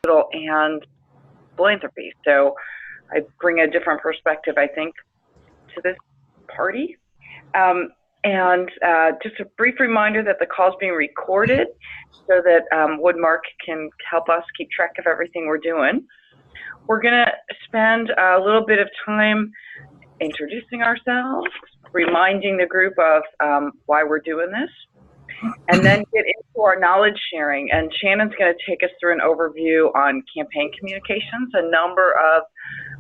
and philanthropy. So I bring a different perspective, I think, to this party. And just a brief reminder that the call is being recorded so that Woodmark can help us keep track of everything we're doing. We're going to spend a little bit of time introducing ourselves, reminding the group of why we're doing this, and then get into our knowledge sharing. And Shannon's going to take us through an overview on campaign communications.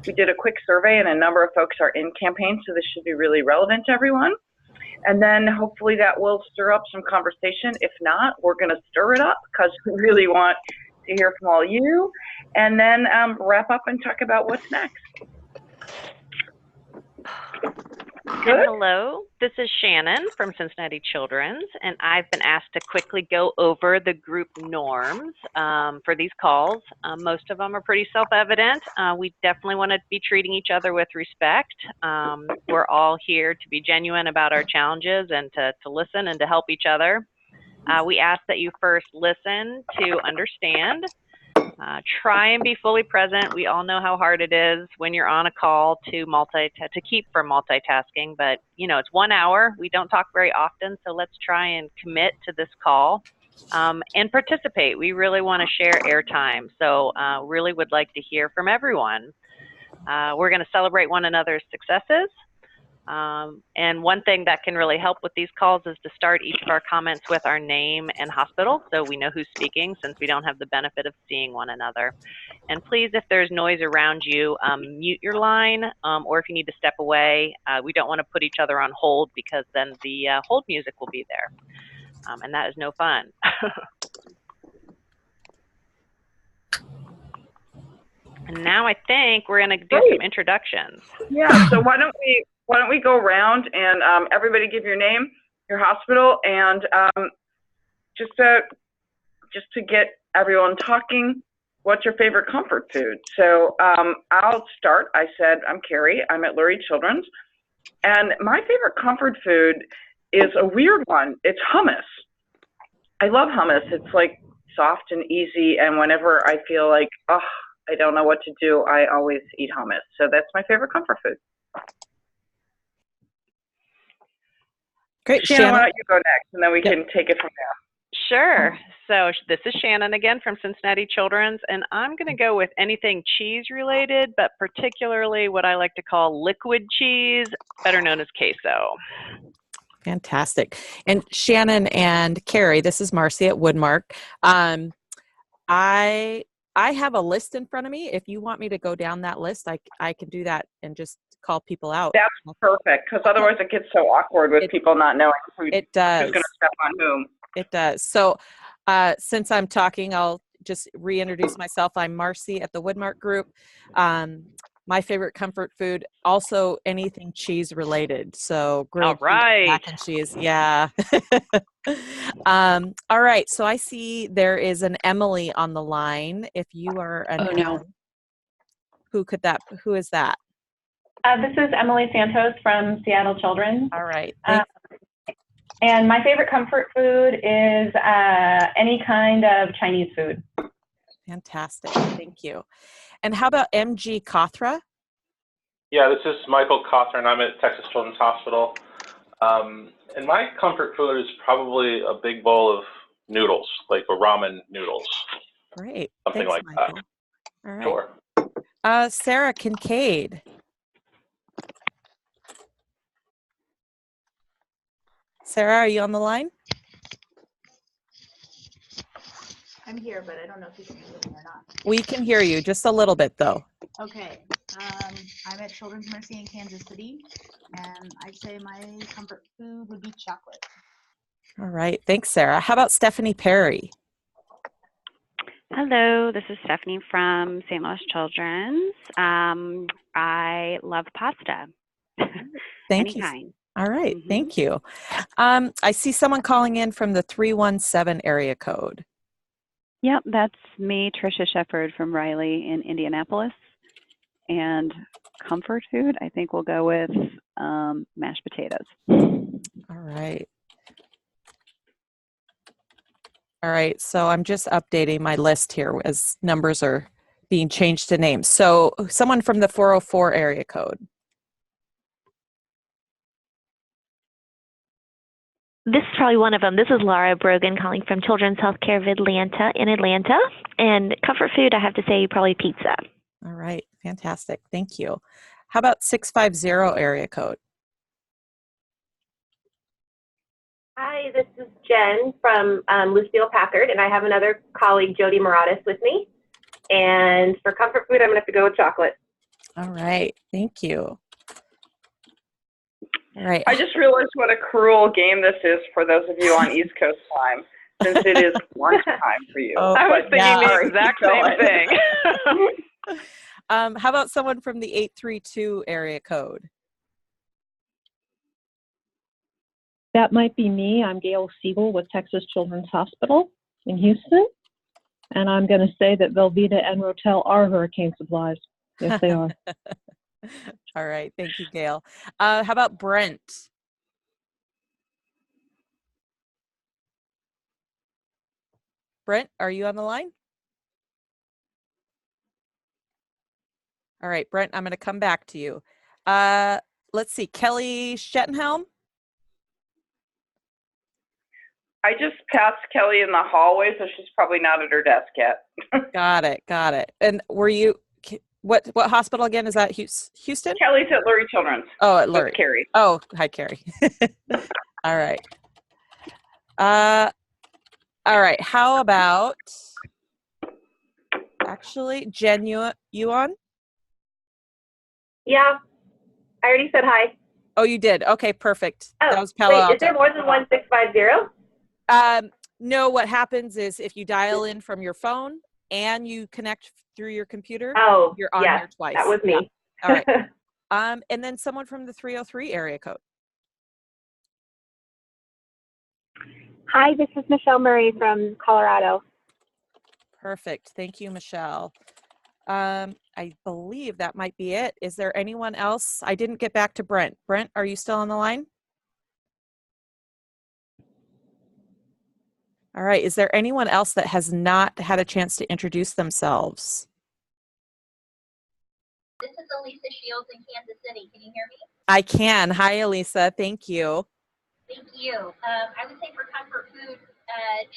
We did a quick survey, and a number of folks are in campaigns, so this should be really relevant to everyone. And then hopefully that will stir up some conversation. If not, we're going to stir it up because we really want to hear from all you, and then wrap up and talk about what's next. And hello, this is Shannon from Cincinnati Children's, and I've been asked to quickly go over the group norms for these calls. Most of them are pretty self-evident. We definitely want to be treating each other with respect. We're all here to be genuine about our challenges and to listen and to help each other. We ask that you first listen to understand. Try and be fully present. We all know how hard it is when you're on a call to keep from multitasking, but you know, it's 1 hour. We don't talk very often, so let's try and commit to this call and participate. We really want to share airtime, so really would like to hear from everyone. We're going to celebrate one another's successes. And one thing that can really help with these calls is to start each of our comments with our name and hospital, so we know who's speaking since we don't have the benefit of seeing one another. And please, if there's noise around you, mute your line, or if you need to step away, we don't want to put each other on hold because then the hold music will be there. And that is no fun. And now I think we're going to do some introductions. Yeah, so why don't we go around and everybody give your name, your hospital, and just to get everyone talking, what's your favorite comfort food? So I'll start. I said, I'm Carrie. I'm at Lurie Children's. And my favorite comfort food is a weird one. It's hummus. I love hummus. It's like soft and easy. And whenever I feel like, oh, I don't know what to do, I always eat hummus. So that's my favorite comfort food. Great, Shannon, why don't you go next, and then we can take it from there. Sure. So this is Shannon again from Cincinnati Children's, and I'm going to go with anything cheese related, but particularly what I like to call liquid cheese, better known as queso. Fantastic. And Shannon and Carrie, this is Marcy at Woodmark. I have a list in front of me. If you want me to go down that list, I can do that and just call people out. That's perfect, because otherwise it gets so awkward with people not knowing who's going to step on whom. It does. So since I'm talking, I'll just reintroduce myself. I'm Marcy at the Woodmark Group. My favorite comfort food, also anything cheese related. So grilled cheese, mac and cheese. Yeah. All right. So I see there is an Emily on the line. If you are an Emily, who is that? This is Emily Santos from Seattle Children. All right. And my favorite comfort food is any kind of Chinese food. Fantastic. Thank you. And how about MG Kothra? Yeah, this is Michael Cothran. I'm at Texas Children's Hospital. And my comfort food is probably a big bowl of noodles, like a ramen noodles. Great. Something like Michael. that. All right. Sure. Sarah Kincaid. Sarah, are you on the line? I'm here, but I don't know if you can hear me or not. We can hear you, just a little bit though. Okay. I'm at Children's Mercy in Kansas City, and I'd say my comfort food would be chocolate. All right. Thanks, Sarah. How about Stephanie Perry? Hello, this is Stephanie from St. Louis Children's. I love pasta. Thank you. All right. Thank you. I see someone calling in from the 317 area code. Yep, that's me, Tricia Shepard from Riley in Indianapolis. And comfort food, I think we'll go with mashed potatoes. All right. All right, so I'm just updating my list here as numbers are being changed to names. So someone from the 404 area code. This is probably one of them. This is Laura Brogan calling from Children's Healthcare of Atlanta in Atlanta. And comfort food, I have to say probably pizza. All right, fantastic. Thank you. How about 650 area code? Hi, this is Jen from Lucille Packard, and I have another colleague, Jody Moratis, with me. And for comfort food, I'm going to have to go with chocolate. All right, thank you. All right. I just realized what a cruel game this is for those of you on East Coast time, since it is lunchtime for you. Oh, I was thinking the exact same thing. How about someone from the 832 area code? That might be me. I'm Gail Siegel with Texas Children's Hospital in Houston. And I'm going to say that Velveeta and Rotel are hurricane supplies. Yes, they are. All right. Thank you, Gail. How about Brent? Brent, are you on the line? All right, Brent, I'm going to come back to you. Let's see. Kelly Schettenhelm? I just passed Kelly in the hallway, so she's probably not at her desk yet. Got it. Got it. And were you, what hospital again? Is that Houston? Kelly's at Lurie Children's. Oh, at Lurie. Carrie. Oh, hi, Carrie. All right. All right. How about, actually, Jen, you on? Yeah, I already said hi. Oh, you did? Okay, perfect. Oh, That was Palo Alto. wait, is there more than 1650? No, what happens is if you dial in from your phone and you connect through your computer, you're on here twice. That was me. Yeah. All right. And then someone from the 303 area code. Hi, this is Michelle Murray from Colorado. Perfect. Thank you, Michelle. I believe that might be it. Is there anyone else? I didn't get back to Brent. Brent, are you still on the line? All right. Is there anyone else that has not had a chance to introduce themselves? This is Elisa Shields in Kansas City. Can you hear me? I can. Hi, Elisa. Thank you. Thank you. I would say for comfort food,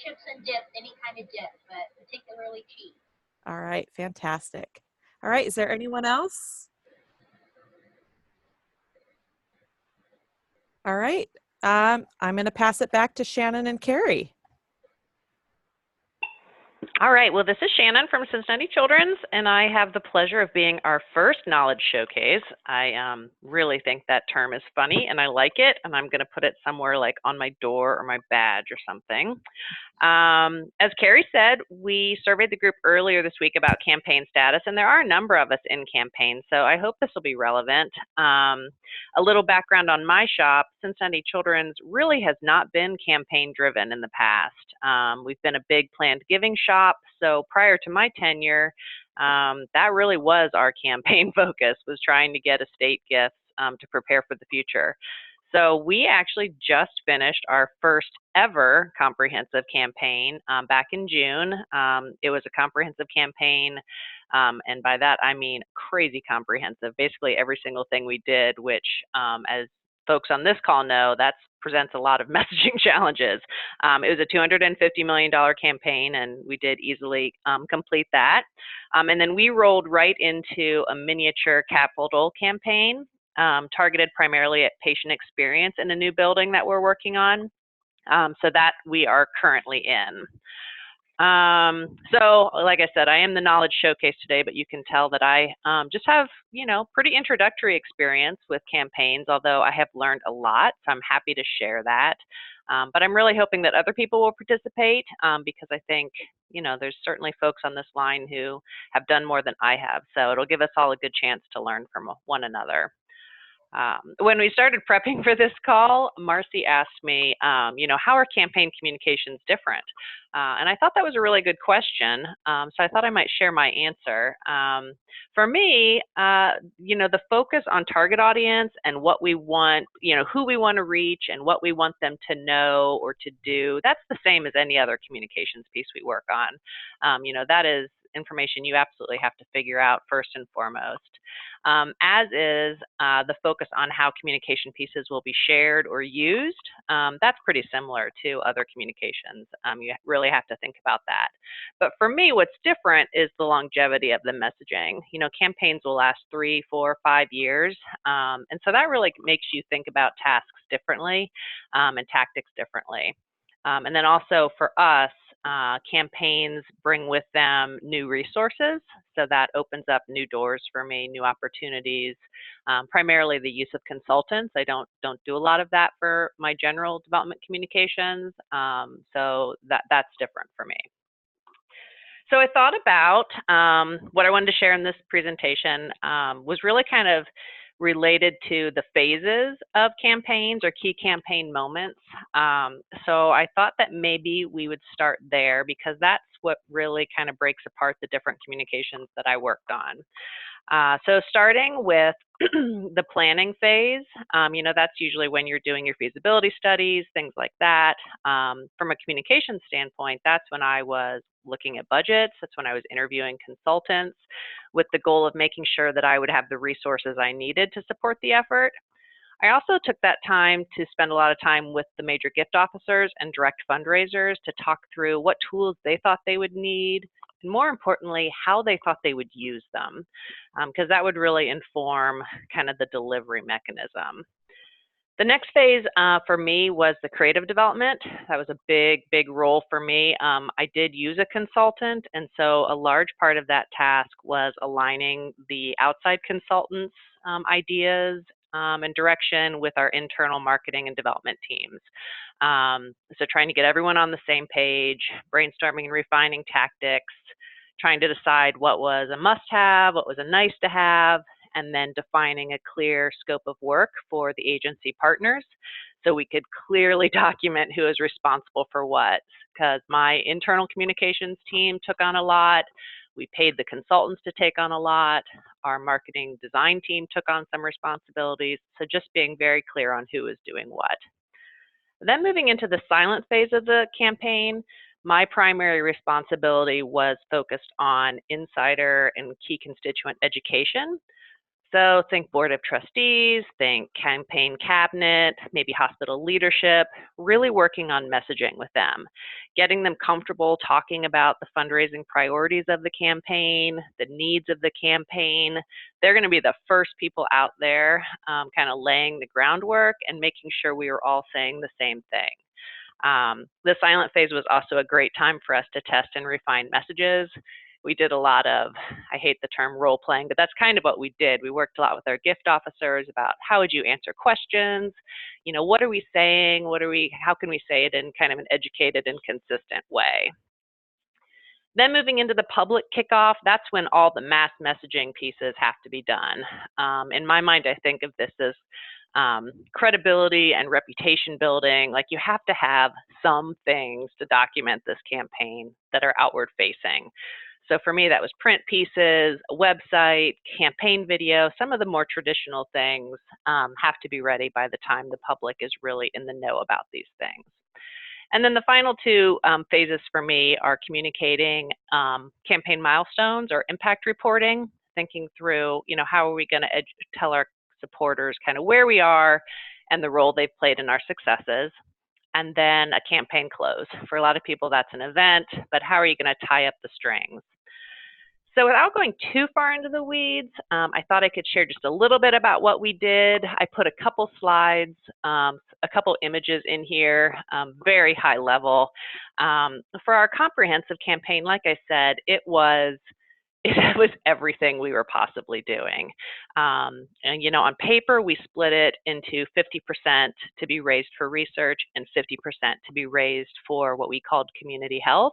chips and dip, any kind of dip, but particularly cheese. All right. Fantastic. All right. Is there anyone else? All right. I'm going to pass it back to Shannon and Carrie. All right, well, this is Shannon from Cincinnati Children's, and I have the pleasure of being our first knowledge showcase. I really think that term is funny, and I like it, and I'm going to put it somewhere like on my door or my badge or something. As Carrie said, we surveyed the group earlier this week about campaign status, and there are a number of us in campaign, so I hope this will be relevant. A little background on my shop: Cincinnati Children's really has not been campaign driven in the past. We've been a big planned giving shop, so prior to my tenure, that really was our campaign focus, was trying to get estate gifts to prepare for the future. So we actually just finished our first ever comprehensive campaign back in June. It was a comprehensive campaign, and by that I mean crazy comprehensive. Basically every single thing we did, which as folks on this call know, that presents a lot of messaging challenges. It was a $250 million campaign, and we did easily complete that. And then we rolled right into a miniature capital campaign, targeted primarily at patient experience in a new building that we're working on. So that we are currently in. So like I said, I am the knowledge showcase today, but you can tell that I just have, pretty introductory experience with campaigns, although I have learned a lot, so I'm happy to share that. But I'm really hoping that other people will participate because I think, there's certainly folks on this line who have done more than I have. So it'll give us all a good chance to learn from one another. When we started prepping for this call, Marcy asked me, how are campaign communications different? And I thought that was a really good question, so I thought I might share my answer. For me, the focus on target audience and what we want, who we want to reach and what we want them to know or to do, that's the same as any other communications piece we work on. That is information you absolutely have to figure out first and foremost. As is the focus on how communication pieces will be shared or used. That's pretty similar to other communications. You really have to think about that. But for me, what's different is the longevity of the messaging. Campaigns will last 3, 4, 5 years. And so that really makes you think about tasks differently and tactics differently. And then also for us, campaigns bring with them new resources, so that opens up new doors for me, new opportunities, primarily the use of consultants. I don't do a lot of that for my general development communications, so that's different for me. So I thought about what I wanted to share in this presentation was really kind of related to the phases of campaigns or key campaign moments. So I thought that maybe we would start there because that's what really kind of breaks apart the different communications that I worked on. So starting with the planning phase, that's usually when you're doing your feasibility studies, things like that. From a communication standpoint, that's when I was looking at budgets. That's when I was interviewing consultants with the goal of making sure that I would have the resources I needed to support the effort. I also took that time to spend a lot of time with the major gift officers and direct fundraisers to talk through what tools they thought they would need, and more importantly, how they thought they would use them, because that would really inform kind of the delivery mechanism. The next phase for me was the creative development. That was a big role for me. I did use a consultant, and so a large part of that task was aligning the outside consultants' ideas and direction with our internal marketing and development teams. So trying to get everyone on the same page, brainstorming and refining tactics, trying to decide what was a must-have, what was a nice-to-have, and then defining a clear scope of work for the agency partners so we could clearly document who is responsible for what. Because my internal communications team took on a lot, we paid the consultants to take on a lot, our marketing design team took on some responsibilities, so just being very clear on who is doing what. Then moving into the silent phase of the campaign, my primary responsibility was focused on insider and key constituent education. So think board of trustees, think campaign cabinet, maybe hospital leadership, really working on messaging with them, getting them comfortable talking about the fundraising priorities of the campaign, the needs of the campaign. They're going to be the first people out there kind of laying the groundwork and making sure we were all saying the same thing. The silent phase was also a great time for us to test and refine messages. We did a lot of, I hate the term role playing, but that's kind of what we did. We worked a lot with our gift officers about how would you answer questions? What are we saying? How can we say it in kind of an educated and consistent way? Then moving into the public kickoff, that's when all the mass messaging pieces have to be done. In my mind, I think of this as credibility and reputation building. Like you have to have some things to document this campaign that are outward facing. So for me, that was print pieces, a website, campaign video. Some of the more traditional things have to be ready by the time the public is really in the know about these things. And then the final two phases for me are communicating campaign milestones or impact reporting, thinking through, how are we going to tell our supporters kind of where we are and the role they've played in our successes. And then a campaign close. For a lot of people, that's an event, but how are you going to tie up the strings? So without going too far into the weeds, I thought I could share just a little bit about what we did. I put a couple slides, a couple images in here, very high level. For our comprehensive campaign, like I said, it was everything we were possibly doing. And, on paper, we split it into 50% to be raised for research and 50% to be raised for what we called community health,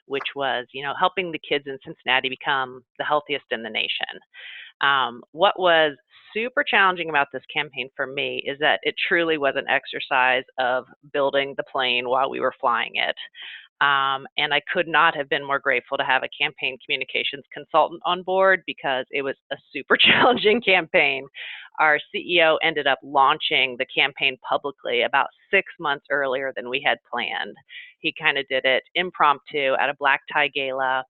which was, helping the kids in Cincinnati become the healthiest in the nation. What was super challenging about this campaign for me is that it truly was an exercise of building the plane while we were flying it. And I could not have been more grateful to have a campaign communications consultant on board because it was a super challenging campaign. Our CEO ended up launching the campaign publicly about 6 months earlier than we had planned. He kind of did it impromptu at a black tie gala.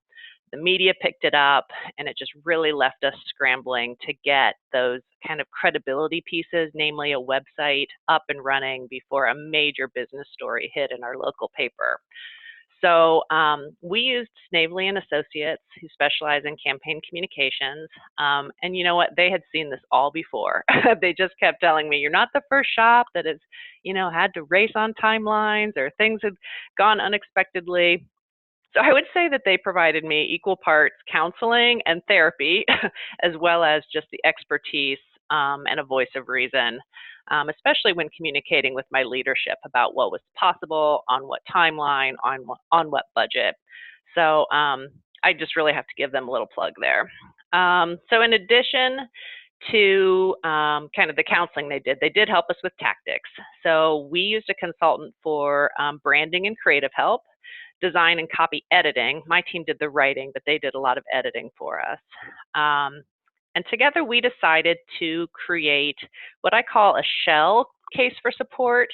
The media picked it up, and it just really left us scrambling to get those kind of credibility pieces, namely a website, up and running before a major business story hit in our local paper. So we used Snavely and Associates, who specialize in campaign communications. And you know what? They had seen this all before. They just kept telling me, you're not the first shop that has, had to race on timelines or things had gone unexpectedly. So I would say that they provided me equal parts counseling and therapy, as well as just the expertise and a voice of reason, especially when communicating with my leadership about what was possible, on what timeline, on what budget. So I just really have to give them a little plug there. So in addition to kind of the counseling they did help us with tactics. So we used a consultant for branding and creative help, design and copy editing. My team did the writing, but they did a lot of editing for us. And together we decided to create what I call a shell case for support.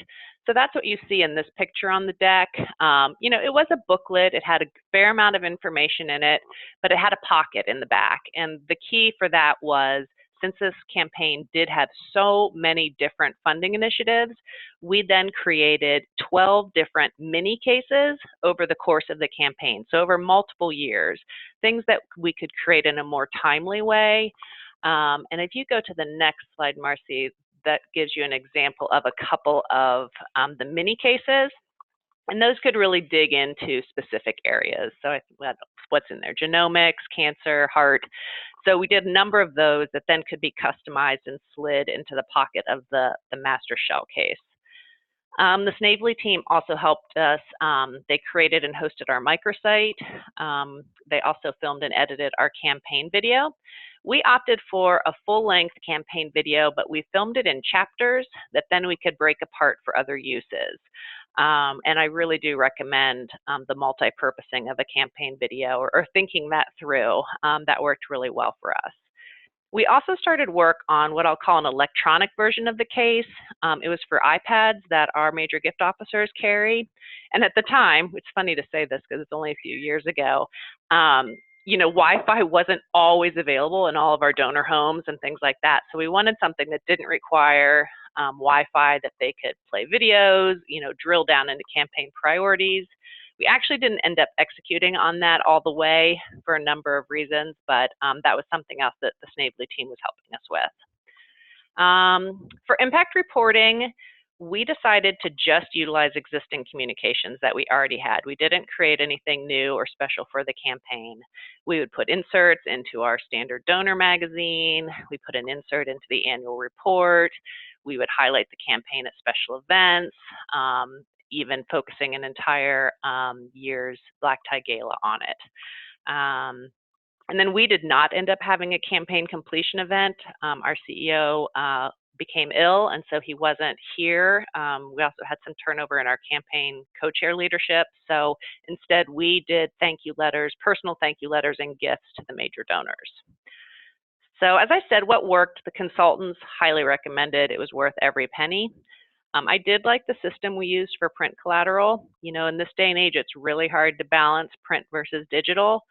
So that's what you see in this picture on the deck. It was a booklet. It had a fair amount of information in it, but it had a pocket in the back. And the key for that was, since this campaign did have so many different funding initiatives, we then created 12 different mini cases over the course of the campaign. So over multiple years, things that we could create in a more timely way. And if you go to the next slide, Marcy, that gives you an example of a couple of the mini cases. And those could really dig into specific areas. So what's in there? Genomics, cancer, heart. So we did a number of those that then could be customized and slid into the pocket of the master shell case. The Snavely team also helped us. They created and hosted our microsite. They also filmed and edited our campaign video. We opted for a full-length campaign video, but we filmed it in chapters that then we could break apart for other uses. And I really do recommend the multi-purposing of a campaign video or thinking that through. That worked really well for us. We also started work on what I'll call an electronic version of the case. It was for iPads that our major gift officers carry. And at the time, it's funny to say this because it's only a few years ago, Wi-Fi wasn't always available in all of our donor homes and things like that. So we wanted something that didn't require Wi-Fi, that they could play videos, drill down into campaign priorities. We actually didn't end up executing on that all the way for a number of reasons, but that was something else that the Snavely team was helping us with. For impact reporting, we decided to just utilize existing communications that we already had. We didn't create anything new or special for the campaign. We would put inserts into our standard donor magazine. We put an insert into the annual report. We would highlight the campaign at special events, even focusing an entire year's black tie gala on it. And then we did not end up having a campaign completion event. Our CEO became ill, and so he wasn't here. We also had some turnover in our campaign co-chair leadership. So instead, we did thank you letters, personal thank you letters, and gifts to the major donors. So as I said, what worked, the consultants highly recommended. It was worth every penny. I did like the system we used for print collateral. In this day and age, it's really hard to balance print versus digital.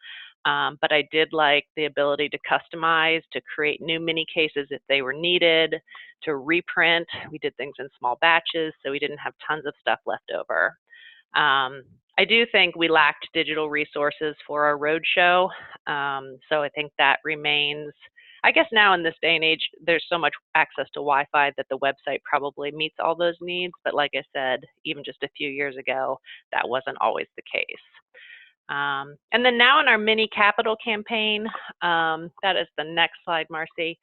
But I did like the ability to customize, to create new mini cases if they were needed, to reprint. We did things in small batches, so we didn't have tons of stuff left over. I do think we lacked digital resources for our roadshow, so I think that remains. I guess now in this day and age, there's so much access to Wi-Fi that the website probably meets all those needs. But like I said, even just a few years ago, that wasn't always the case. And then now in our mini capital campaign, that is the next slide, Marcy.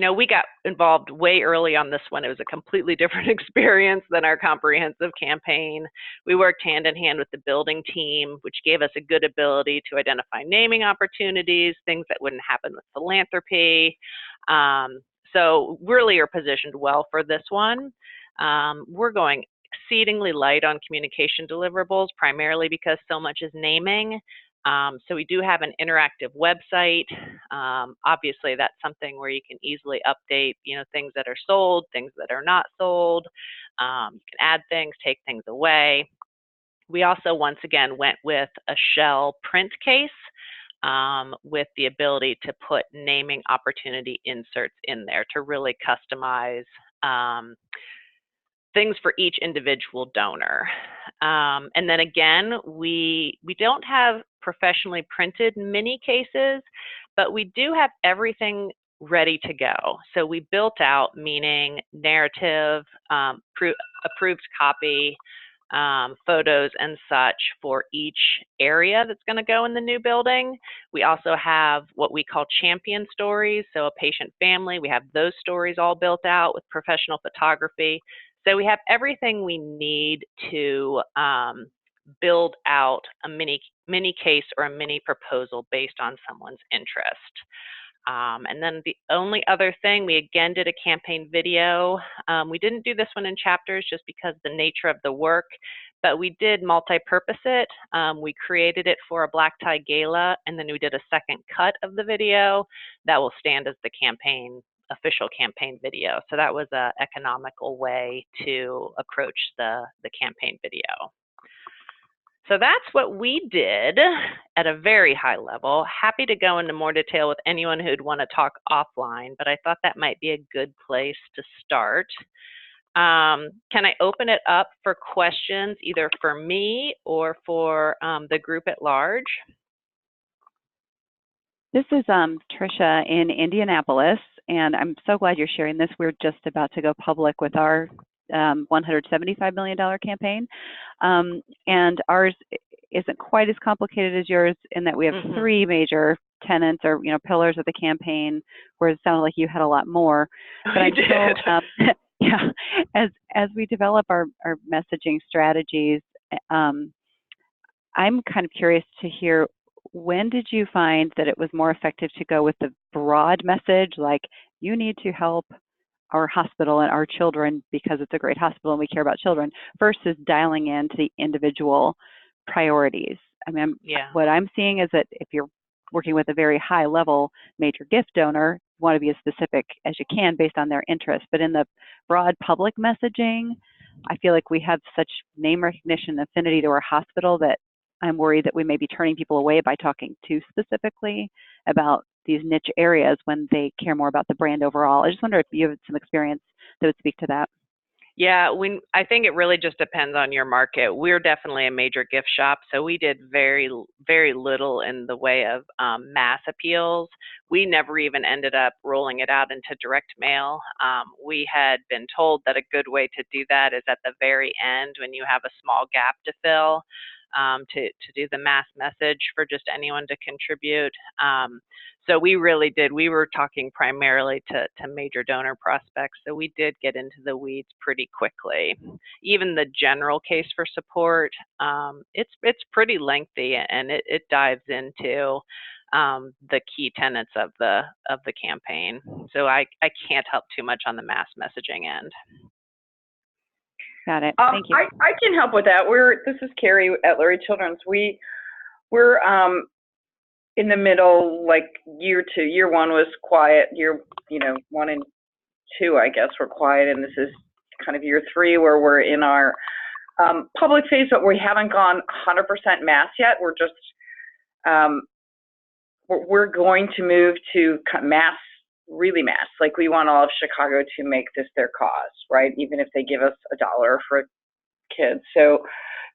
We got involved way early on this one. It was a completely different experience than our comprehensive campaign. We worked hand in hand with the building team, which gave us a good ability to identify naming opportunities, things that wouldn't happen with philanthropy. So really are positioned well for this one. We're going exceedingly light on communication deliverables, primarily because so much is naming. So we do have an interactive website. Obviously, that's something where you can easily update, things that are sold, things that are not sold. You can add things, take things away. We also, once again, went with a shell print case with the ability to put naming opportunity inserts in there to really customize things for each individual donor. And then again, we don't have professionally printed mini cases, but we do have everything ready to go. So we built out, meaning narrative, approved copy, photos and such for each area that's going to go in the new building. We also have what we call champion stories. So a patient family, we have those stories all built out with professional photography. So we have everything we need to build out a mini case or a mini proposal based on someone's interest. And then the only other thing, we again did a campaign video. We didn't do this one in chapters just because of the nature of the work, but we did multi-purpose it. We created it for a black tie gala, and then we did a second cut of the video that will stand as the official campaign video. So that was an economical way to approach the campaign video. So that's what we did at a very high level. Happy to go into more detail with anyone who'd want to talk offline, but I thought that might be a good place to start. Can I open it up for questions either for me or for the group at large? This is Tricia in Indianapolis, and I'm so glad you're sharing this. We're just about to go public with our $175 million campaign, and ours isn't quite as complicated as yours in that we have three major tenets or pillars of the campaign, whereas it sounded like you had a lot more. But I'm still, yeah, as we develop our messaging strategies, I'm kind of curious to hear, when did you find that it was more effective to go with the broad message, like you need to help our hospital and our children because it's a great hospital and we care about children, versus dialing into the individual priorities? I mean, what I'm seeing is that if you're working with a very high level major gift donor, you want to be as specific as you can based on their interest. But in the broad public messaging, I feel like we have such name recognition and affinity to our hospital that I'm worried that we may be turning people away by talking too specifically about these niche areas when they care more about the brand overall. I just wonder if you have some experience that would speak to that. Yeah, I think it really just depends on your market. We're definitely a major gift shop, so we did very, very little in the way of mass appeals. We never even ended up rolling it out into direct mail. We had been told that a good way to do that is at the very end when you have a small gap to fill. To do the mass message for just anyone to contribute. So we really did. We were talking primarily to major donor prospects, so we did get into the weeds pretty quickly. Even the general case for support, it's pretty lengthy, and it dives into the key tenets of the campaign. So I can't help too much on the mass messaging end. Got it. Thank you. I can help with that. This is Carrie at Lurie Children's. We're in the middle, like year 2. Year 1 was quiet. Year 1 and 2, I guess, were quiet, and this is kind of year 3 where we're in our public phase, but we haven't gone 100% mass yet. We're just we're going to move to mass. Really mass. Like, we want all of Chicago to make this their cause, right? Even if they give us $1 for kids. So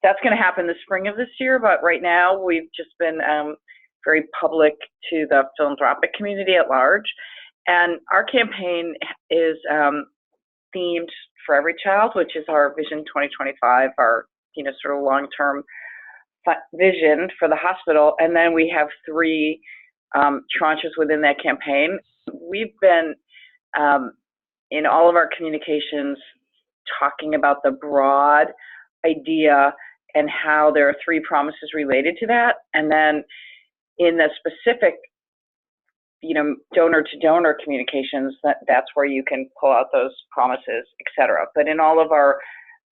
that's going to happen the spring of this year. But right now, we've just been very public to the philanthropic community at large. And our campaign is themed for every child, which is our Vision 2025, our sort of long-term vision for the hospital. And then we have 3 tranches within that campaign. We've been in all of our communications talking about the broad idea and how there are 3 promises related to that. And then in the specific donor to donor communications, that's where you can pull out those promises, et cetera. But in all of our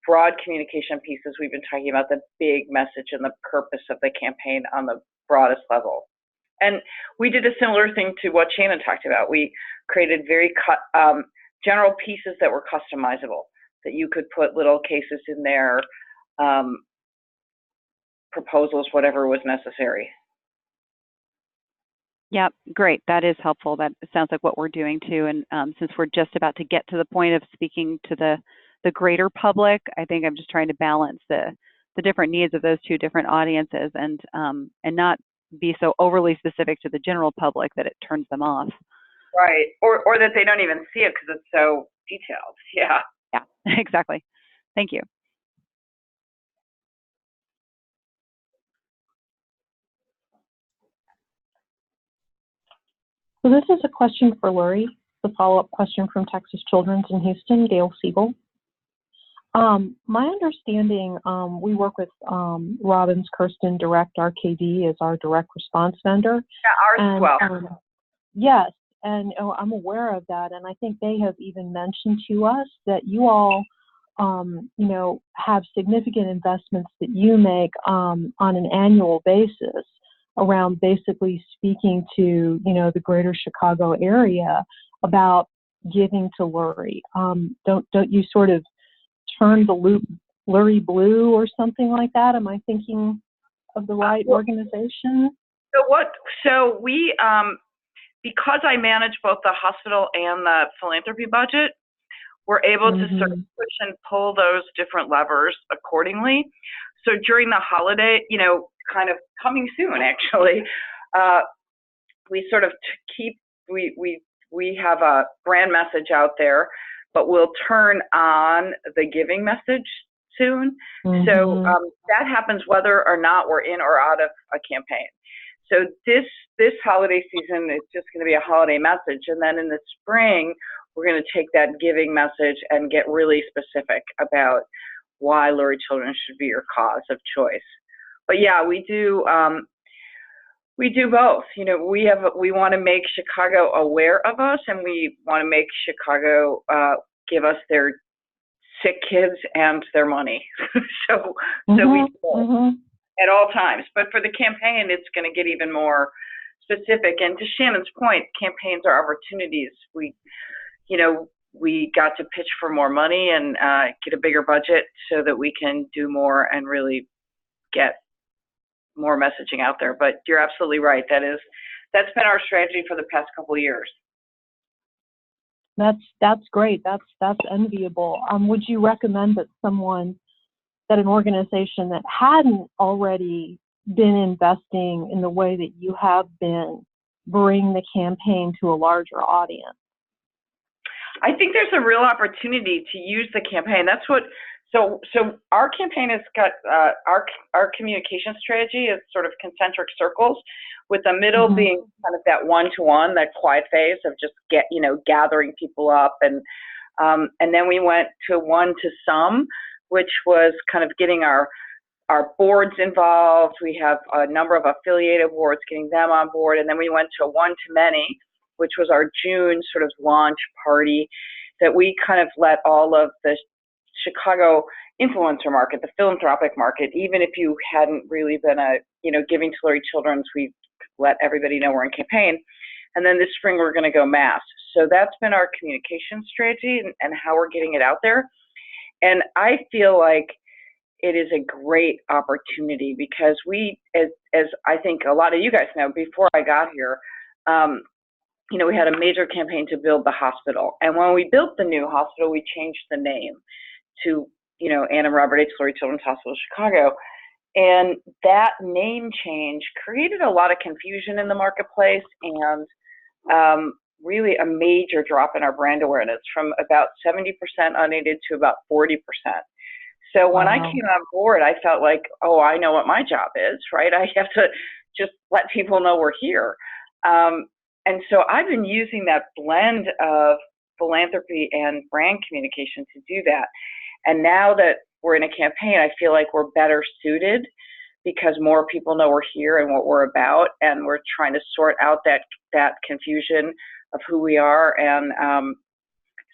broad communication pieces, we've been talking about the big message and the purpose of the campaign on the broadest level. And we did a similar thing to what Shannon talked about. We created very general pieces that were customizable, that you could put little cases in there, proposals, whatever was necessary. Yep, great. That is helpful. That sounds like what we're doing too. And since we're just about to get to the point of speaking to the greater public, I think I'm just trying to balance the different needs of those two different audiences, and not be so overly specific to the general public that it turns them off. Right, or that they don't even see it because it's so detailed. Yeah. Yeah, exactly. Thank you. So this is a question for Lori, the follow-up question from Texas Children's in Houston, Gail Siegel. My understanding, we work with Robbins Kirsten Direct RKD as our direct response vendor. Yeah, ours as well. Yes, and I'm aware of that, and I think they have even mentioned to us that you all, have significant investments that you make on an annual basis around basically speaking to, the greater Chicago area about giving to Lurie. Don't you sort of turn the loop Lurie blue or something like that? Am I thinking of the right organization? So we, because I manage both the hospital and the philanthropy budget, we're able to sort of push and pull those different levers accordingly. So during the holiday, kind of coming soon actually, we sort of we have a brand message out there, but we'll turn on the giving message soon. So that happens whether or not we're in or out of a campaign. So this holiday season is just going to be a holiday message, and then in the spring we're going to take that giving message and get really specific about why Lurie Children should be your cause of choice. But yeah, we do both. We want to make Chicago aware of us, and we want to make Chicago give us their sick kids and their money. so we do at all times. But for the campaign, it's going to get even more specific. And to Shannon's point, campaigns are opportunities. We got to pitch for more money and get a bigger budget so that we can do more and really get more messaging out there. But you're absolutely right. That's been our strategy for the past couple of years. That's great. That's enviable. Would you recommend that an organization that hadn't already been investing in the way that you have been bring the campaign to a larger audience? I think there's a real opportunity to use the campaign. That's what. So our campaign has got our communication strategy is sort of concentric circles, with the middle being kind of that one-to-one, that quiet phase of just gathering people up, and then we went to one-to-some, which was kind of getting our boards involved. We have a number of affiliated boards, getting them on board, and then we went to one-to-many, which was our June sort of launch party, that we kind of let all of the Chicago influencer market, the philanthropic market, even if you hadn't really been giving to Lurie Children's, we let everybody know we're in campaign. And then this spring we're going to go mass. So that's been our communication strategy and how we're getting it out there. And I feel like it is a great opportunity because we, as I think a lot of you guys know, before I got here, we had a major campaign to build the hospital. And when we built the new hospital, we changed the name to, Ann and Robert H. Lurie Children's Hospital Chicago. And that name change created a lot of confusion in the marketplace and really a major drop in our brand awareness from about 70% unaided to about 40%. So when I came on board, I felt like, I know what my job is, right? I have to just let people know we're here. And so I've been using that blend of philanthropy and brand communication to do that. And now that we're in a campaign, I feel like we're better suited because more people know we're here and what we're about, and we're trying to sort out that confusion of who we are. And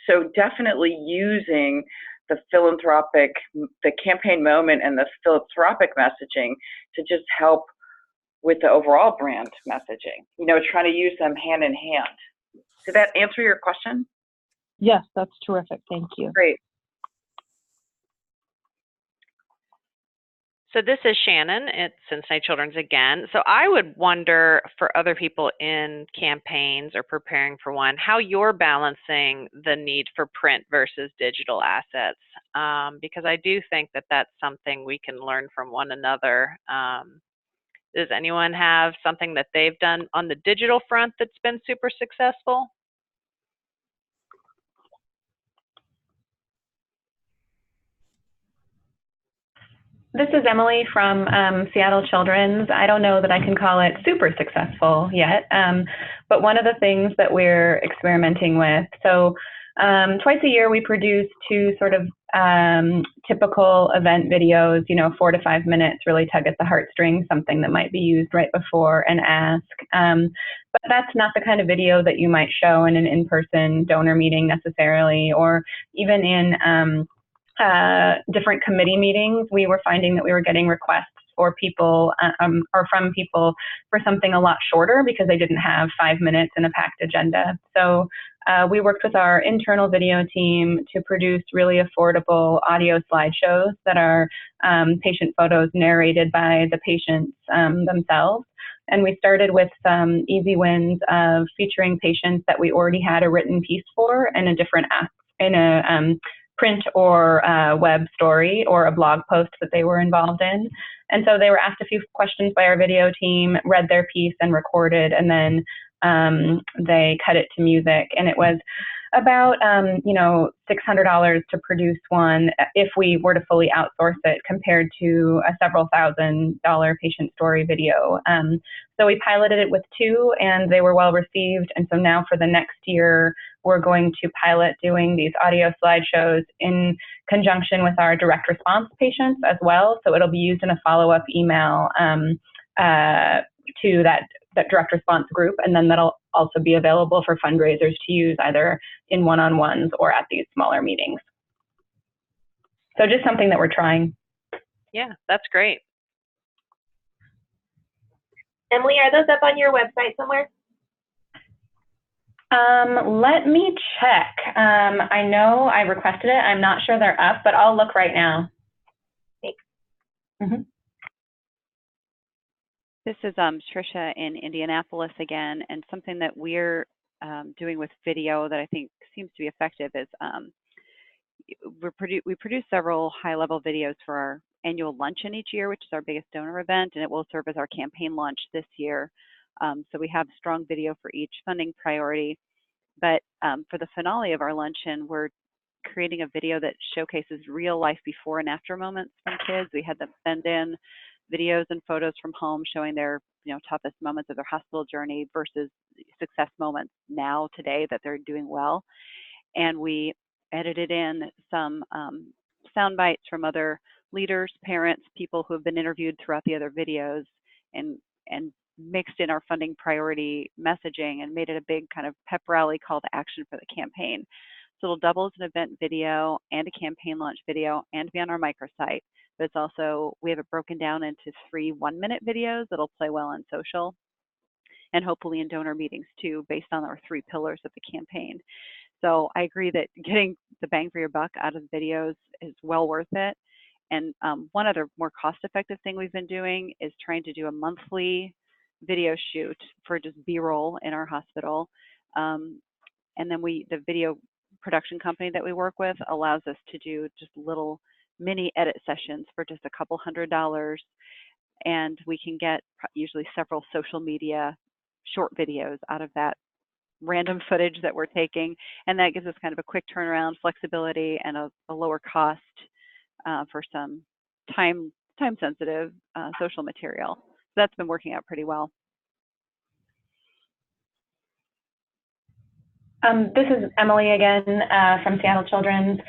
so definitely using the campaign moment and the philanthropic messaging to just help with the overall brand messaging, trying to use them hand in hand. Did that answer your question? Yes, that's terrific. Thank you. Great. So this is Shannon at Cincinnati Children's again. So I would wonder for other people in campaigns or preparing for one, how you're balancing the need for print versus digital assets, because I do think that that's something we can learn from one another. Does anyone have something that they've done on the digital front that's been super successful? This is Emily from Seattle Children's. I don't know that I can call it super successful yet, but one of the things that we're experimenting with, so twice a year we produce 2 sort of typical event videos, 4 to 5 minutes, really tug at the heartstrings, something that might be used right before an ask. But that's not the kind of video that you might show in an in-person donor meeting necessarily, or even in different committee meetings. We were finding that we were getting requests for people or from people for something a lot shorter because they didn't have 5 minutes in a packed agenda. So we worked with our internal video team to produce really affordable audio slideshows that are patient photos narrated by the patients themselves. And we started with some easy wins of featuring patients that we already had a written piece for in a different app, in a print or web story or a blog post that they were involved in. And so they were asked a few questions by our video team, read their piece and recorded, and then they cut it to music. And it was about, $600 to produce one if we were to fully outsource it compared to a several $1,000 patient story video. So we piloted it with 2 and they were well received. And so now for the next year, we're going to pilot doing these audio slideshows in conjunction with our direct response patients as well. So it'll be used in a follow-up email to that direct response group, and then that'll also be available for fundraisers to use either in one-on-ones or at these smaller meetings. So just something that we're trying. Yeah, that's great. Emily, are those up on your website somewhere? Let me check. I know I requested it. I'm not sure they're up, but I'll look right now. Thanks. Mm-hmm. This is Tricia in Indianapolis again, and something that we're doing with video that I think seems to be effective is we produce several high-level videos for our annual luncheon each year, which is our biggest donor event, and it will serve as our campaign launch this year. So we have strong video for each funding priority. But for the finale of our luncheon, we're creating a video that showcases real life before and after moments from kids. We had them send in videos and photos from home showing their toughest moments of their hospital journey versus success moments now, today, that they're doing well. And we edited in some sound bites from other leaders, parents, people who have been interviewed throughout the other videos, and mixed in our funding priority messaging and made it a big kind of pep rally call to action for the campaign. So it'll double as an event video and a campaign launch video and be on our microsite. But it's also, we have it broken down into 3 one-minute videos that'll play well on social and hopefully in donor meetings too, based on our 3 pillars of the campaign. So I agree that getting the bang for your buck out of videos is well worth it. And one other more cost-effective thing we've been doing is trying to do a monthly video shoot for just B-roll in our hospital. And then the video production company that we work with allows us to do just little mini edit sessions for just a couple $100, and we can get usually several social media short videos out of that random footage that we're taking, and that gives us kind of a quick turnaround, flexibility, and a lower cost for some time sensitive social material. So that's been working out pretty well. This is Emily again from Seattle Children's.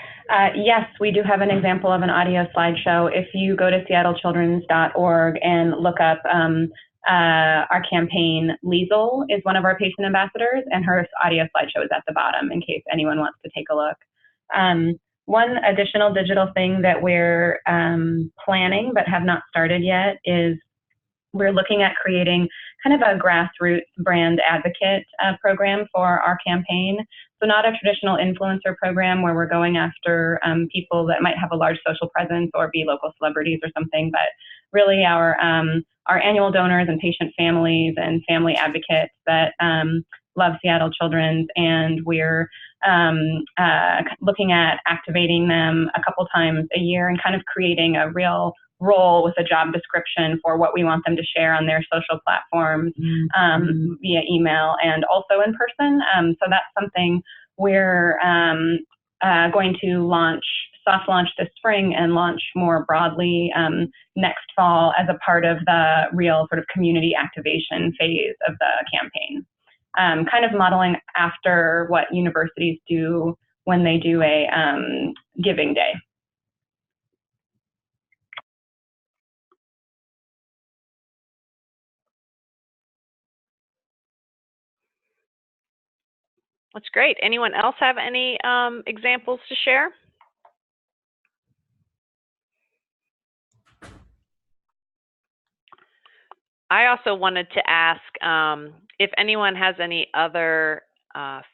Yes, we do have an example of an audio slideshow. If you go to seattlechildrens.org and look up our campaign, Liesel is one of our patient ambassadors, and her audio slideshow is at the bottom in case anyone wants to take a look. One additional digital thing that we're planning but have not started yet is we're looking at creating kind of a grassroots brand advocate program for our campaign. So not a traditional influencer program where we're going after people that might have a large social presence or be local celebrities or something, but really our annual donors and patient families and family advocates that love Seattle Children's, and we're looking at activating them a couple times a year and kind of creating a real role with a job description for what we want them to share on their social platforms via email and also in person. So that's something we're going to soft launch this spring and launch more broadly next fall as a part of the real sort of community activation phase of the campaign. Kind of modeling after what universities do when they do a giving day. That's great. Anyone else have any examples to share? I also wanted to ask if anyone has any other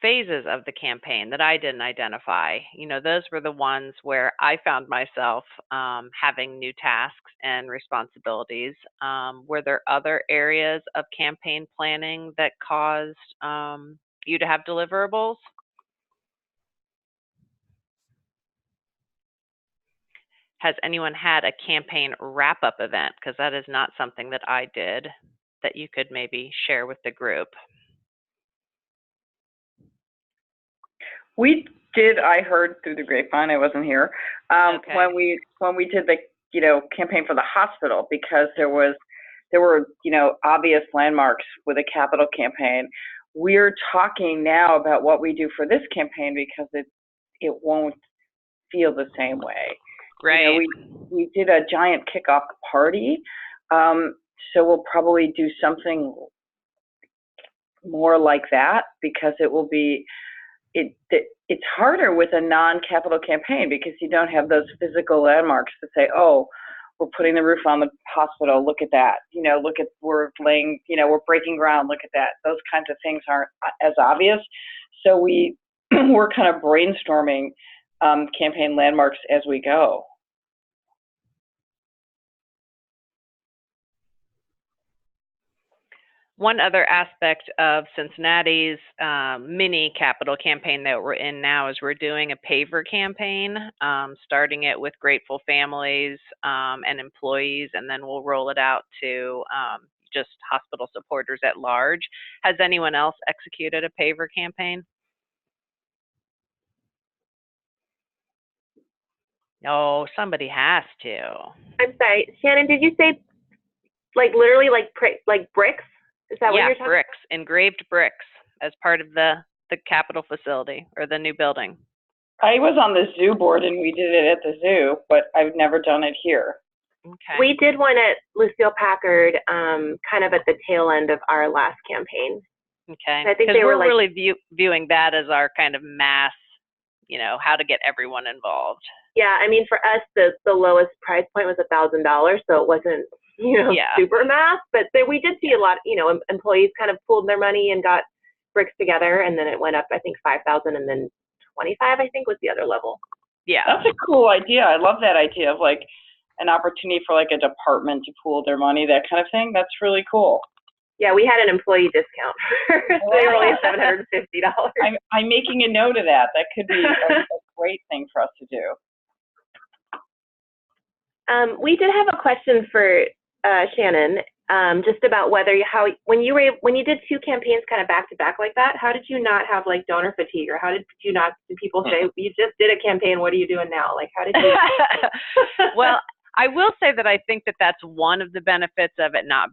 phases of the campaign that I didn't identify. You know, those were the ones where I found myself having new tasks and responsibilities. Were there other areas of campaign planning that caused you to have deliverables? Has anyone had a campaign wrap-up event? Because that is not something that I did that you could maybe share with the group. We did. I heard through the grapevine. I wasn't here Okay. when we did the campaign for the hospital, because there were obvious landmarks with a capital campaign. We're talking now about what we do for this campaign because it won't feel the same way. Right. We did a giant kickoff party, so we'll probably do something more like that, because it will be it's harder with a non-capital campaign because you don't have those physical landmarks to say, oh, we're putting the roof on the hospital, look at that, look at, we're laying, we're breaking ground, look at that. Those kinds of things aren't as obvious. So we're kind of brainstorming campaign landmarks as we go. One other aspect of Cincinnati's mini capital campaign that we're in now is we're doing a paver campaign, starting it with grateful families and employees, and then we'll roll it out to just hospital supporters at large. Has anyone else executed a paver campaign? No, somebody has to. I'm sorry, Shannon, did you say literally like bricks? Is that what you're talking bricks, engraved bricks as part of the Capitol facility or the new building. I was on the zoo board and we did it at the zoo, but I've never done it here. Okay. We did one at Lucille Packard, kind of at the tail end of our last campaign. Okay. I think they were really viewing that as our kind of mass, how to get everyone involved. Yeah, I mean, for us, the lowest price point was $1,000, so it wasn't super mass, but we did see a lot, employees kind of pooled their money and got bricks together, and then it went up, I think, 5,000, and then 25, I think, was the other level. Yeah. That's a cool idea. I love that idea of an opportunity for a department to pool their money, that kind of thing. That's really cool. Yeah, we had an employee discount. So they were only $750. I'm making a note of that. That could be a great thing for us to do. We did have a question for Shannon, just about when you did two campaigns kind of back to back like that, how did you not have donor fatigue, or how did people say, you just did a campaign, what are you doing now? How did you? Well, I will say that I think that that's one of the benefits of it not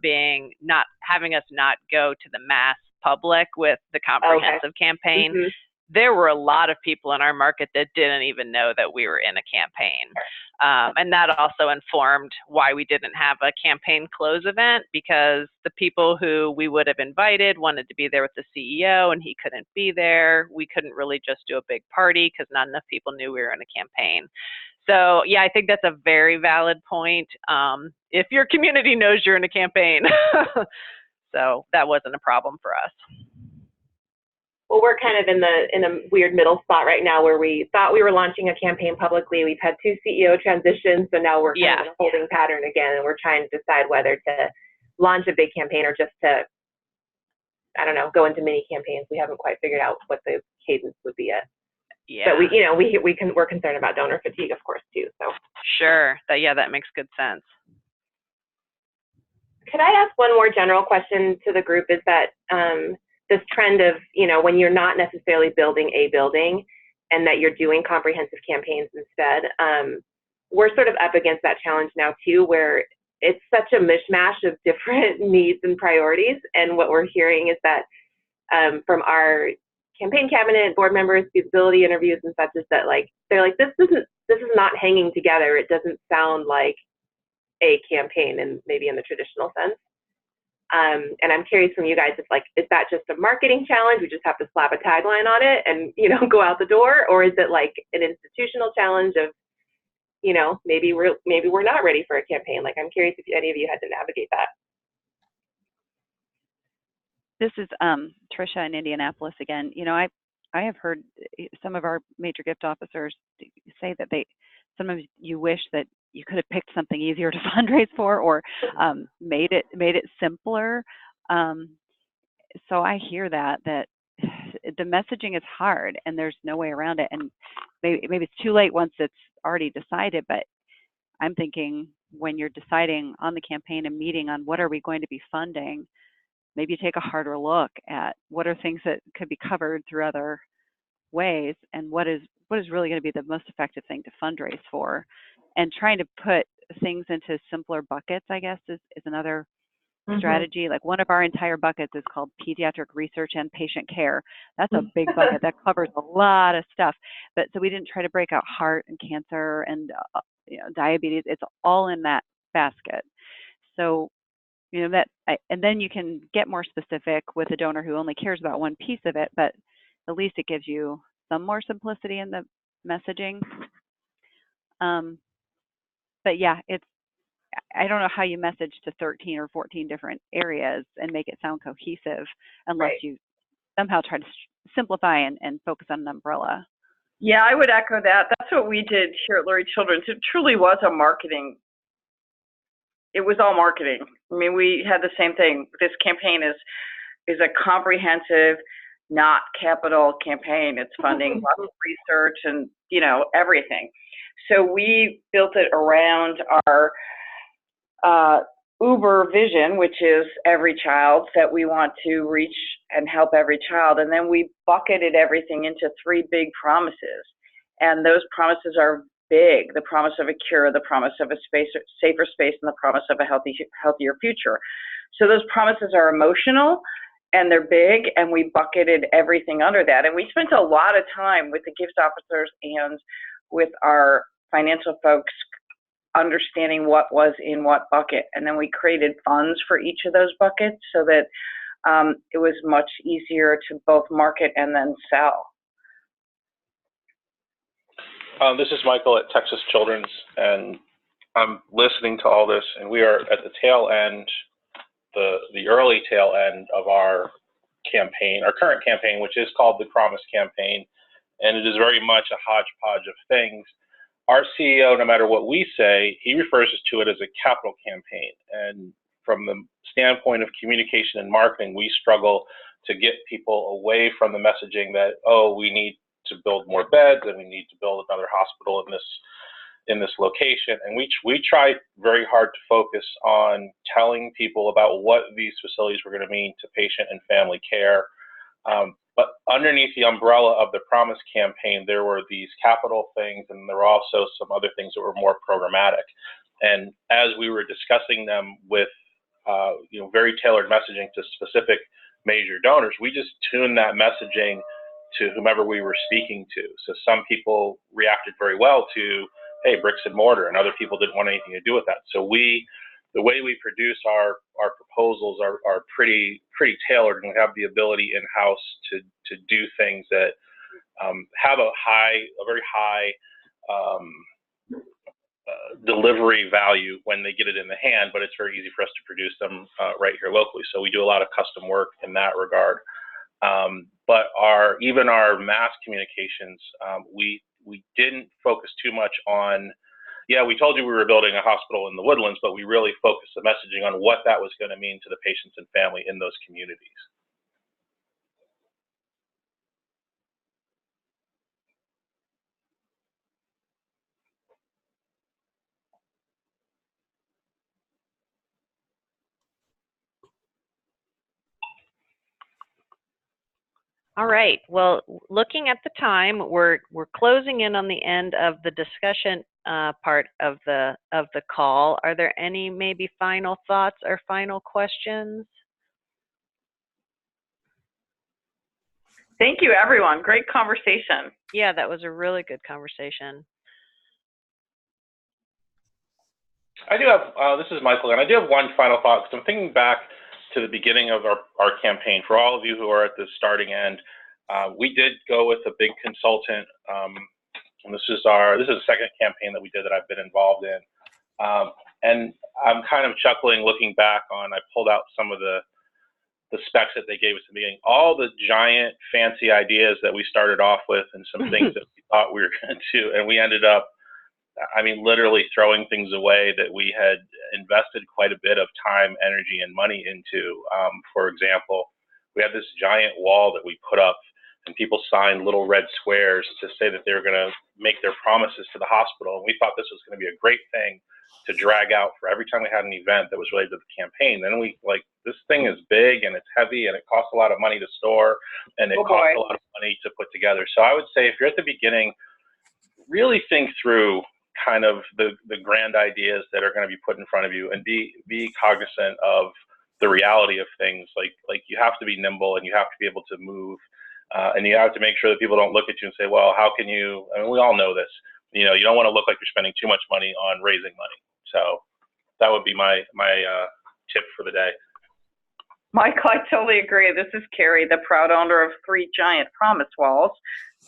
having us not go to the mass public with the comprehensive campaign. there were a lot of people in our market that didn't even know that we were in a campaign. And that also informed why we didn't have a campaign close event, because the people who we would have invited wanted to be there with the CEO and he couldn't be there. We couldn't really just do a big party because not enough people knew we were in a campaign. So yeah, I think that's a very valid point. If your community knows you're in a campaign. So that wasn't a problem for us. Well, we're kind of in a weird middle spot right now where we thought we were launching a campaign publicly. We've had 2 CEO transitions, so now we're kind of in a holding pattern again, and we're trying to decide whether to launch a big campaign or just to, I don't know, go into mini campaigns. We haven't quite figured out what the cadence would be yet. Yeah. But we're concerned about donor fatigue, of course, too. So sure, that makes good sense. Could I ask one more general question to the group? Is that this trend of, when you're not necessarily building a building and that you're doing comprehensive campaigns instead, we're sort of up against that challenge now too, where it's such a mishmash of different needs and priorities. And what we're hearing is that from our campaign cabinet, board members, feasibility interviews and such, is that they're like, this is not hanging together. It doesn't sound like a campaign and maybe in the traditional sense. And I'm curious from you guys, is that just a marketing challenge? We just have to slap a tagline on it and, go out the door? Or is it like an institutional challenge of, maybe we're not ready for a campaign? I'm curious if any of you had to navigate that. This is Tricia in Indianapolis again. I have heard some of our major gift officers say that sometimes you wish that you could have picked something easier to fundraise for, or made it simpler. So I hear that the messaging is hard and there's no way around it. And maybe it's too late once it's already decided, but I'm thinking when you're deciding on the campaign and meeting on what are we going to be funding, maybe take a harder look at what are things that could be covered through other ways and what is really going to be the most effective thing to fundraise for. And trying to put things into simpler buckets, I guess, is another strategy. Like one of our entire buckets is called pediatric research and patient care. That's a big bucket that covers a lot of stuff. But so we didn't try to break out heart and cancer and diabetes. It's all in that basket. So and then you can get more specific with a donor who only cares about one piece of it, but at least it gives you some more simplicity in the messaging. But yeah, I don't know how you message to 13 or 14 different areas and make it sound cohesive unless you somehow try to simplify and focus on an umbrella. Yeah, I would echo that. That's what we did here at Lurie Children's. It truly was a marketing. It was all marketing. I mean, we had the same thing. This campaign is a comprehensive, not capital campaign. It's funding lots of research and, everything. So we built it around our Uber vision, which is every child, that we want to reach and help every child. And then we bucketed everything into 3 big promises. And those promises are big: the promise of a cure, the promise of a safer space, and the promise of a healthier future. So those promises are emotional and they're big, and we bucketed everything under that. And we spent a lot of time with the gift officers and with our financial folks understanding what was in what bucket. And then we created funds for each of those buckets so that it was much easier to both market and then sell. This is Michael at Texas Children's, and I'm listening to all this, and we are at the tail end, the early tail end of our campaign, our current campaign, which is called the Promise Campaign, and it is very much a hodgepodge of things. Our CEO, no matter what we say, he refers to it as a capital campaign. And from the standpoint of communication and marketing, we struggle to get people away from the messaging that, oh, we need to build more beds and we need to build another hospital in this location. And we try very hard to focus on telling people about what these facilities were going to mean to patient and family care. But underneath the umbrella of the Promise campaign, there were these capital things, and there were also some other things that were more programmatic. And as we were discussing them with very tailored messaging to specific major donors, we just tuned that messaging to whomever we were speaking to. So some people reacted very well to, hey, bricks and mortar, and other people didn't want anything to do with that. So the way we produce our proposals are pretty tailored, and we have the ability in-house to do things that have a very high delivery value when they get it in the hand, but it's very easy for us to produce them right here locally. So we do a lot of custom work in that regard. But even our mass communications, we didn't focus too much on, yeah, we told you we were building a hospital in the Woodlands, but we really focused the messaging on what that was going to mean to the patients and family in those communities. All right. Well, looking at the time, we're closing in on the end of the discussion part of the call. Are there any maybe final thoughts or final questions? Thank you, everyone. Great conversation. Yeah, that was a really good conversation. I do have, this is Michael, and I do have one final thought, because I'm thinking back to the beginning of our campaign. For all of you who are at the starting end, we did go with a big consultant, and this is the second campaign that we did that I've been involved in. And I'm kind of chuckling looking back on, I pulled out some of the specs that they gave us at the beginning, all the giant fancy ideas that we started off with, and some things that we thought we were going to do, and we ended up, I mean, literally throwing things away that we had invested quite a bit of time, energy, and money into. For example, we had this giant wall that we put up, and people signed little red squares to say that they were going to make their promises to the hospital. And we thought this was going to be a great thing to drag out for every time we had an event that was related to the campaign. Then we this thing is big and it's heavy and it costs a lot of money to store, and it costs a lot of money to put together. So I would say if you're at the beginning, really think through kind of the grand ideas that are going to be put in front of you, and be cognizant of the reality of things. Like you have to be nimble, and you have to be able to move, and you have to make sure that people don't look at you and say, well, how can you, I mean, we all know this, you know, you don't want to look like you're spending too much money on raising money. So that would be my tip for the day. Michael, I totally agree. This is Carrie, the proud owner of 3 giant promise walls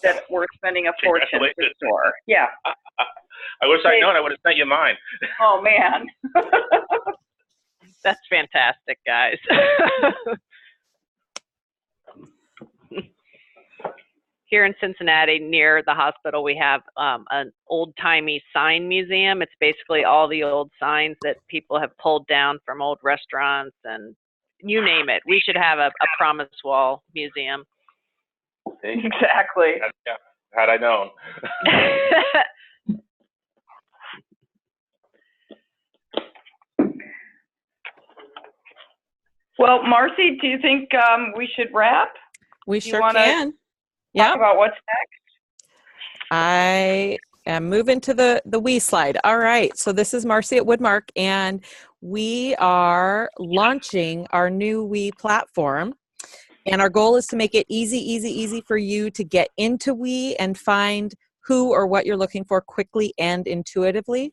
that we're spending a fortune to store. Yeah. I wish I'd known. I would have sent you mine. Oh, man. That's fantastic, guys. Here in Cincinnati, near the hospital, we have an old-timey sign museum. It's basically all the old signs that people have pulled down from old restaurants, and you name it. We should have a promise wall museum. Exactly. Had I known. Well, Marcy, do you think we should wrap? We sure can. Talk about what's next? I am moving to the we slide. All right. So this is Marcy at Woodmark, and we are launching our new we platform. And our goal is to make it easy for you to get into we and find who or what you're looking for quickly and intuitively.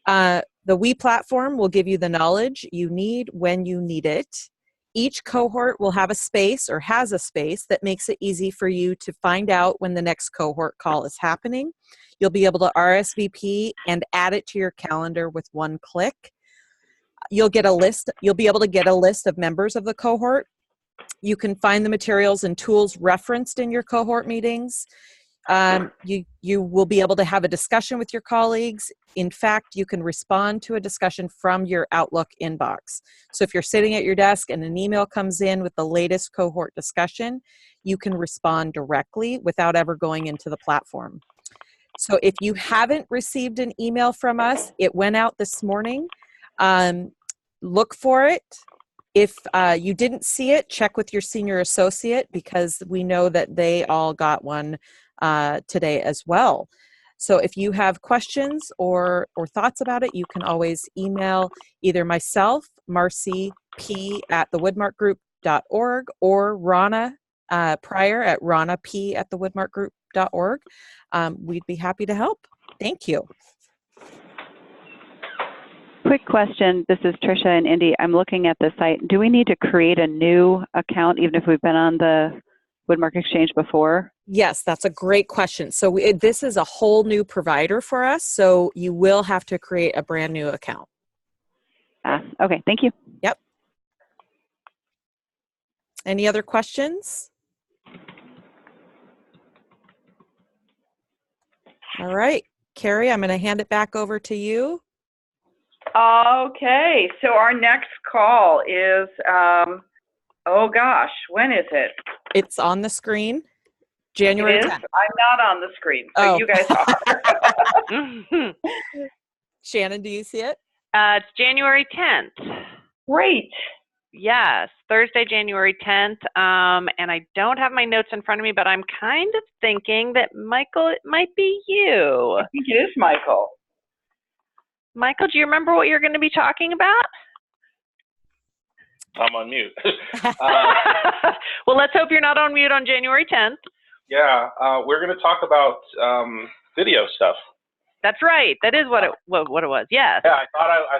The we platform will give you the knowledge you need when you need it. Each cohort will have a space, or has a space, that makes it easy for you to find out when the next cohort call is happening. You'll be able to RSVP and add it to your calendar with one click. You'll be able to get a list of members of the cohort. You can find the materials and tools referenced in your cohort meetings. You will be able to have a discussion with your colleagues. In fact, you can respond to a discussion from your Outlook inbox. So if you're sitting at your desk and an email comes in with the latest cohort discussion, you can respond directly without ever going into the platform. So if you haven't received an email from us, it went out this morning. Look for it. If you didn't see it, check with your senior associate, because we know that they all got one today as well. So if you have questions or thoughts about it, you can always email either myself, Marcy P at thewoodmarkgroup.org, or Rana Pryor at ronap@thewoodmarkgroup.org. We'd be happy to help. Thank you. Quick question. This is Tricia and Indy. I'm looking at the site. Do we need to create a new account even if we've been on the Woodmark Exchange before? Yes, that's a great question. So this is a whole new provider for us, so you will have to create a brand new account. Okay, thank you. Yep. Any other questions? All right, Carrie, I'm going to hand it back over to you. Okay, so our next call is, oh gosh, when is it? It's on the screen, January 10th. I'm not on the screen, so you guys are. Shannon, do you see it? It's January 10th. Great. Yes, Thursday, January 10th. And I don't have my notes in front of me, but I'm kind of thinking that, Michael, it might be you. I think it is Michael. Michael, do you remember what you're going to be talking about? I'm on mute. Well, let's hope you're not on mute on January 10th. Yeah, we're going to talk about video stuff. That's right. That is what it was. Yes. Yeah, I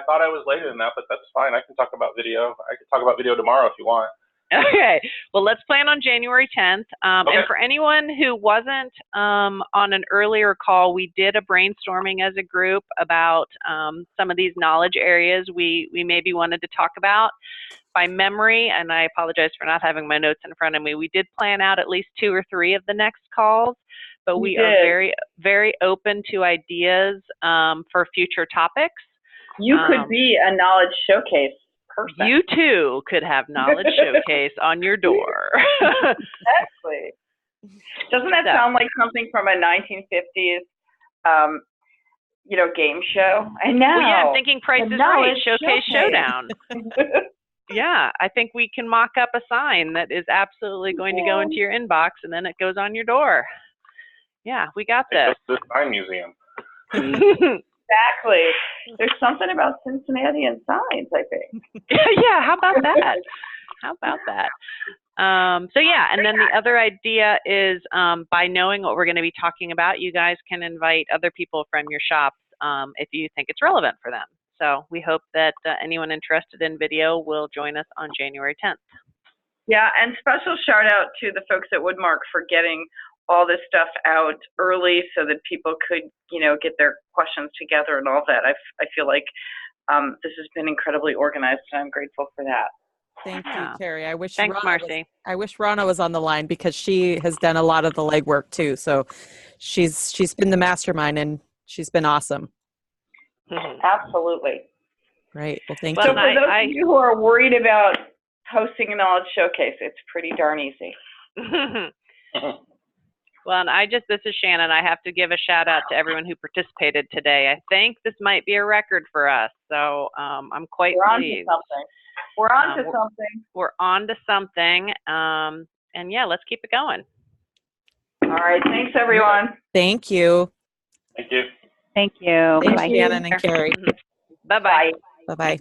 thought I was later than that, but that's fine. I can talk about video. I can talk about video tomorrow if you want. Okay. Well, let's plan on January 10th. Okay. And for anyone who wasn't on an earlier call, we did a brainstorming as a group about some of these knowledge areas we maybe wanted to talk about. By memory, and I apologize for not having my notes in front of me, we did plan out at least 2 or 3 of the next calls, but we are very, very open to ideas for future topics. You could be a knowledge showcase person. You too could have knowledge showcase on your door. Exactly. Doesn't that sound like something from a 1950s, game show? I know. Well, yeah, I'm thinking Price is Right, Showcase Showdown. Yeah, I think we can mock up a sign that is absolutely going to go into your inbox, and then it goes on your door. Yeah, we got this. The sign museum. Exactly. There's something about Cincinnati and signs, I think. Yeah, how about that? How about that? So yeah, and then the other idea is by knowing what we're going to be talking about, you guys can invite other people from your shops if you think it's relevant for them. So we hope that anyone interested in video will join us on January 10th. Yeah, and special shout out to the folks at Woodmark for getting all this stuff out early so that people could, get their questions together and all that. I feel like this has been incredibly organized, and I'm grateful for that. Thank you, Carrie. Thanks, Marcy. I wish Rana was on the line because she has done a lot of the legwork too. So she's been the mastermind, and she's been awesome. Absolutely. Great. Well, thank you. So for those of you who are worried about hosting a knowledge showcase, it's pretty darn easy. Well, and this is Shannon. I have to give a shout out to everyone who participated today. I think this might be a record for us. So I'm quite pleased. We're on to something. We're on to something. And yeah, let's keep it going. All right. Thanks, everyone. Thank you. Thank you. Thank you. Thanks, Bye. Shannon and Carrie. Bye-bye. Bye-bye.